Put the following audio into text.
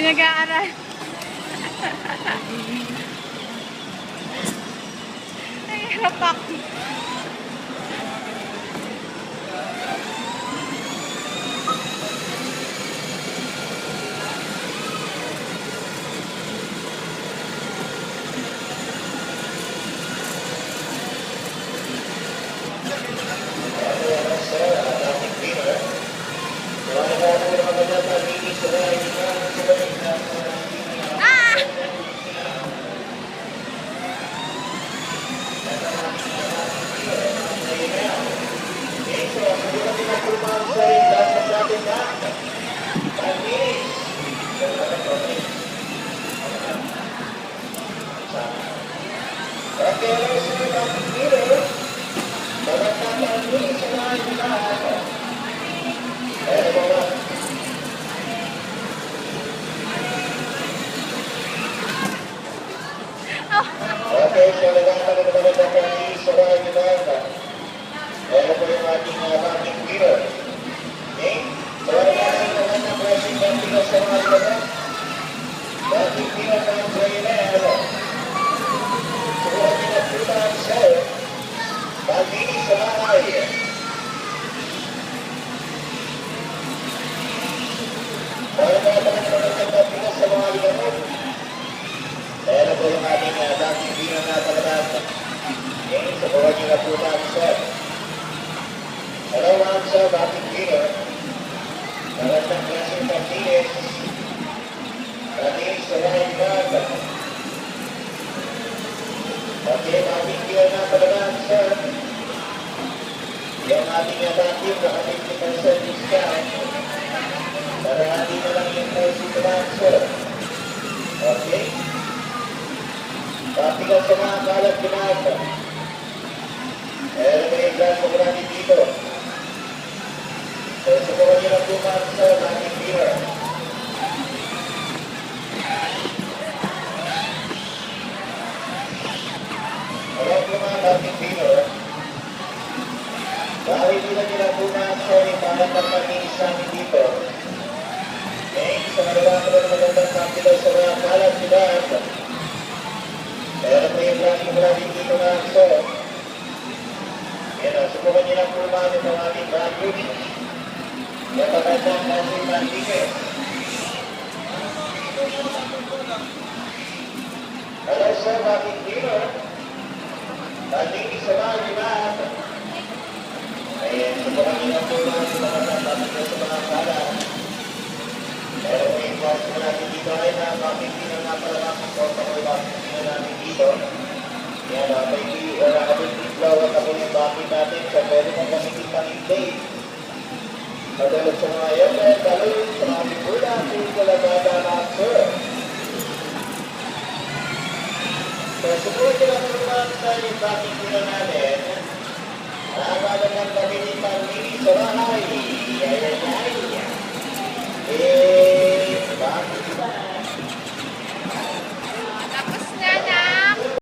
Nag-aaral. Nahihirap ako. Okay, so nagkakataon na naman ako ni Soraya Yolanda. Ayan po yung ating ranking winner. Okay? So ano natin naman ng pressing ranking sa mga ilan? Ranking winner ng Draynel. Suruhan niyo na po na ang show. Bandini sa bahay. Ano naman ang ranking sa mga ilan? Ayan po yung ating ranking winner na talagang. Okay, suruhan niyo na po na ang show. Hello, mga sa ranking winner. Maraming klaseng Martinez. Martinez sa mga ilan. Okay, ating winner na talagang sir. Yung ating ranking na 50% discount. Para natin na lang yung price ito lang sir. Okay. Papigal sa mga kalat ginagawa. Ayan may exam po natin dito. So, subukan nyo lang bukas sa ating winner. Alam po mga ating winner. Dahil nila nila bukas sa ipalatang pag-iis namin dito. Okay, sa maraming ko na magandang papigal sa mga kalat ginagawa. Ayan po yung ranking natin dito na so. Ayan, subukan nyo lang po namin ang ating brand unit. Napagandang nasing Martinez. Hello sir, bakit dito? Martinez sa mga liman. Ayan, subukan nyo lang po namin mga kapatid sa mga kalat. Pero may iwas mo natin dito ay na bakit dito nga pala nakasort ako yung bakit dito namin dito. Yan, may nakabit flow at ako yung bakit natin sa pwede mong gamitin panintay. Pagdalos sa mga yan, dahil sa mga bigula, kung kalagada na sir. So, subukan ko lang naman sa yung bakit dito natin. Nakakala ng gamitin panintay sa bahay. Ayan,